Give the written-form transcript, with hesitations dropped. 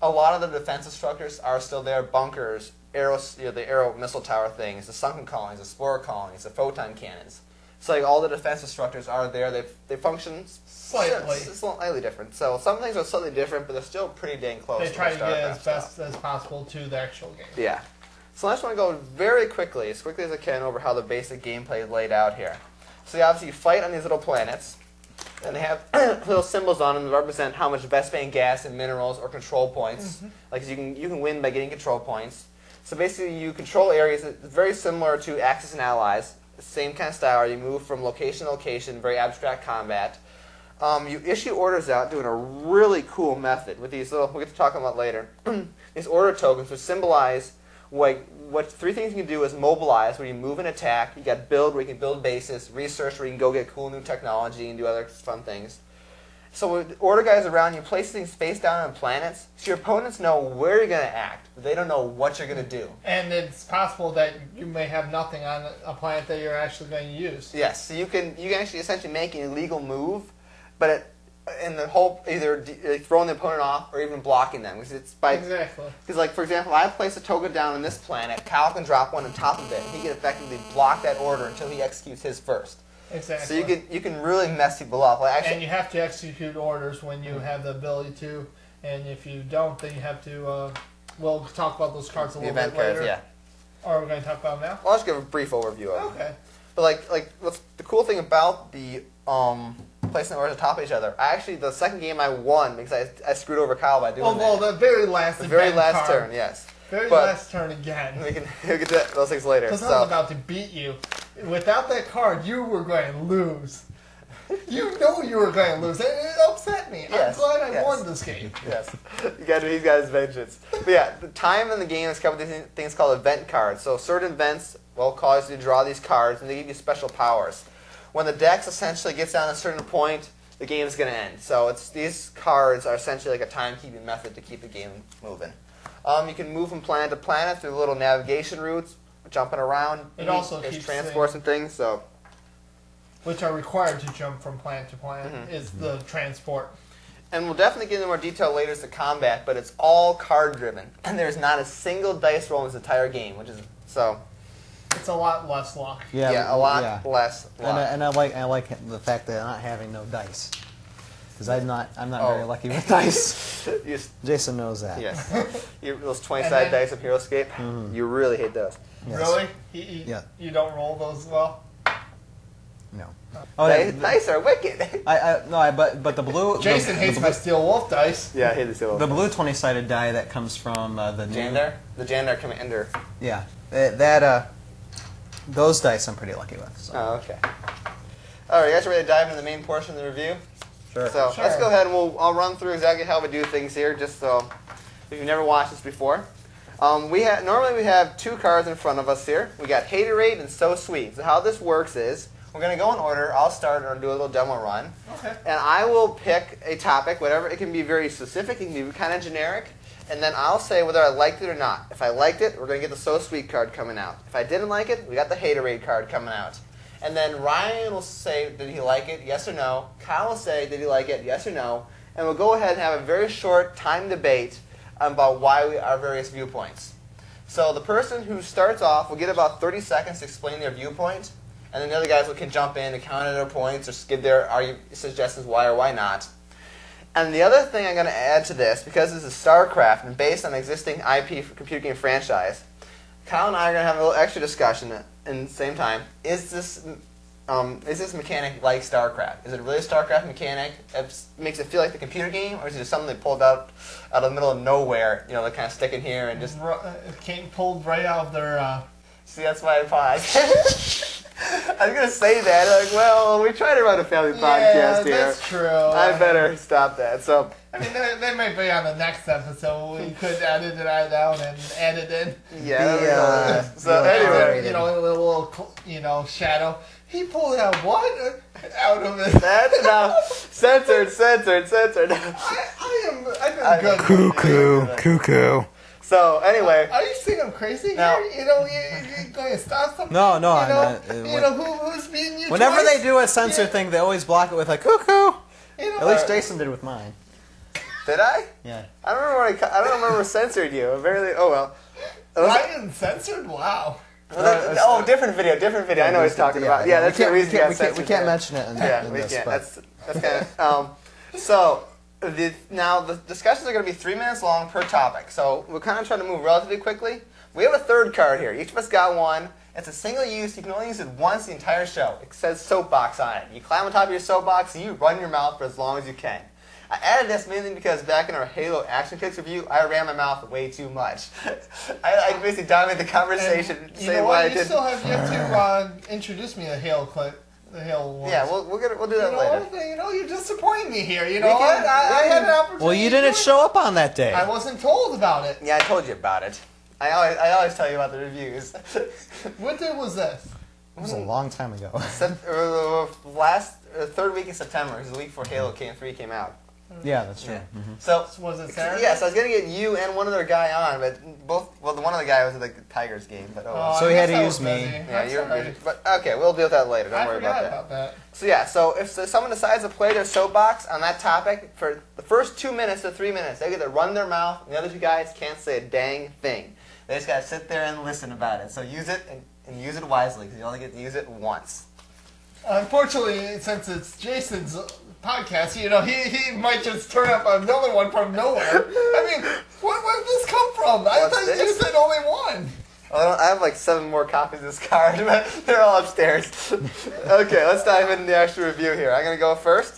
A lot of the defensive structures are still there. Bunkers, arrows, the arrow missile tower things, the sunken colonies, the spore colonies, the photon cannons. So like all the defensive structures are there. They function slightly different. So some things are slightly different, but they're still pretty dang close. They try to get as best as possible to the actual game. Yeah. So I just want to go very quickly, as I can, over how the basic gameplay is laid out here. So obviously you fight on these little planets, and they have little symbols on them that represent how much Vespane gas and minerals or control points. Like you can win by getting control points. So basically you control areas. It's very similar to Axis and Allies. Same kind of style. You move from location to location, very abstract combat. You issue orders out doing a really cool method with these little, we'll get to talk about later, these order tokens which symbolize what three things you can do is mobilize, where you move and attack. You got build, where you can build bases, research, where you can go get cool new technology and do other fun things. So with order guys around, you place things face down on planets, so your opponents know where you're going to act, but they don't know what you're going to do. And it's possible that you may have nothing on a planet that you're actually going to use. Yes, so you can actually essentially make an illegal move, but in the whole either throwing the opponent off or even blocking them. Exactly. Because like for example, I place a token down on this planet, Kyle can drop one on top of it, and he can effectively block that order until he executes his first. Exactly. So you can really mess people up. Like actually, and you have to execute orders when you have the ability to, and if you don't, then you have to. We'll talk about those cards a little bit later. Yeah. Or we're going to talk about them now. Well, I'll just give a brief overview of them. Okay. But what's the cool thing about the placing the orders on top of each other? The second game I won because I screwed over Kyle by doing that. Well, the very last. The very last turn, yes. Last turn again. We'll get to those things later. Because I was about to beat you. Without that card, you were going to lose. You know you were going to lose. And it upset me. Yes, I'm glad I won this game. Yes. He's got his vengeance. But yeah, the time in the game is covered with these things called event cards. So certain events will cause you to draw these cards, and they give you special powers. When the dex essentially gets down to a certain point, the game is going to end. So these cards are essentially like a timekeeping method to keep the game moving. You can move from planet to planet through little navigation routes, jumping around. There's transports and things. So, which are required to jump from planet to planet is the transport. And we'll definitely get into more detail later as to combat, but it's all card driven, and there's not a single dice roll in this entire game, which is so. It's a lot less luck. Yeah, a lot less luck. And I like the fact that not having no dice. Because I'm not very lucky with dice. Jason knows that. Yes. Those 20-sided dice of HeroScape, you really hate those. Yes. Really? You don't roll those well? No. Dice are wicked. But the blue. Jason hates my Steel Wolf dice. Yeah, I hate the Steel Wolf. The blue 20-sided die that comes from the Jandar? The Jandar Commander. Yeah. Those dice I'm pretty lucky with. So. Oh, okay. All right, you guys ready to dive into the main portion of the review? Sure. So let's go ahead and I'll run through exactly how we do things here, just so if you've never watched this before. Normally we have two cards in front of us here. We got Haterade and So Sweet. So how this works is we're going to go in order. I'll start and do a little demo run. Okay. And I will pick a topic, whatever. It can be very specific. It can be kind of generic. And then I'll say whether I liked it or not. If I liked it, we're going to get the So Sweet card coming out. If I didn't like it, we got the Haterade card coming out. And then Ryan will say, did he like it, yes or no. Kyle will say, did he like it, yes or no. And we'll go ahead and have a very short time debate about our various viewpoints. So the person who starts off will get about 30 seconds to explain their viewpoint. And then the other guys can jump in and counter their points or give their suggestions why or why not. And the other thing I'm going to add to this, because this is Starcraft and based on an existing IP computer game franchise, Kyle and I are going to have a little extra discussion in the same time. Is this mechanic like Starcraft? Is it really a Starcraft mechanic that makes it feel like the computer game, or is it just something they pulled out of the middle of nowhere, they kind of stick in here and just... It came pulled right out of their... See, that's why I paused. I was going to say that. Like, well, we tried to run a family podcast here. Yeah, that's true. I better stop that. So, I mean, that might be on the next episode. We could edit it out and add it in. Yeah. So anyway, a little, shadow. He pulled out what? Out of it. That's enough. Censored. I'm good. Cuckoo. So anyway, are you saying I'm crazy now, here? You're going to stop something? No, I'm not. Who's beating you? Whenever twice? they do a censor thing, they always block it with a cuckoo. At least Jason did with mine. Did I? Yeah. I don't remember. I don't remember censored you. Apparently, oh well. Ryan censored? Wow. Different video. I know what he's talking about. Yeah, that's the reason we can't mention it in we this. can't. But. That's kind of. So, now the discussions are going to be 3 minutes long per topic. So we're kind of trying to move relatively quickly. We have a third card here. Each of us got one. It's a single use. You can only use it once the entire show. It says soapbox on it. You climb on top of your soapbox and you run your mouth for as long as you can. I added this mainly because back in our Halo Action Kicks review, I ran my mouth way too much. I basically dominated the conversation. You know what? You still have yet to introduce me to Halo clip. The Halo ones. Yeah, we'll do that later. You know, you're disappointing me here. You know what? I had an opportunity. Well, you didn't show up on that day. I wasn't told about it. Yeah, I told you about it. I always tell you about the reviews. What day was this? It was a long time ago. Third week in September, because the week before Halo 3 came out. Yeah, that's true. Yeah. Mm-hmm. So was it Saturday? Yes, I was going to get you and one other guy on, but the one other guy was at the Tigers game. But so he had to use me. Yeah, you're busy. But okay, we'll deal with that later. Don't worry about that. So yeah, so if someone decides to play their soapbox on that topic for the first 2 minutes to 3 minutes, they get to run their mouth, and the other two guys can't say a dang thing. They just got to sit there and listen about it. So use it and use it wisely, because you only get to use it once. Unfortunately, since it's Jason's podcast, you know, he might just turn up another one from nowhere. I mean, where did this come from? I thought you said only one. Well, I have like 7 more copies of this card, but they're all upstairs. Okay, let's dive into the actual review here. I'm going to go first.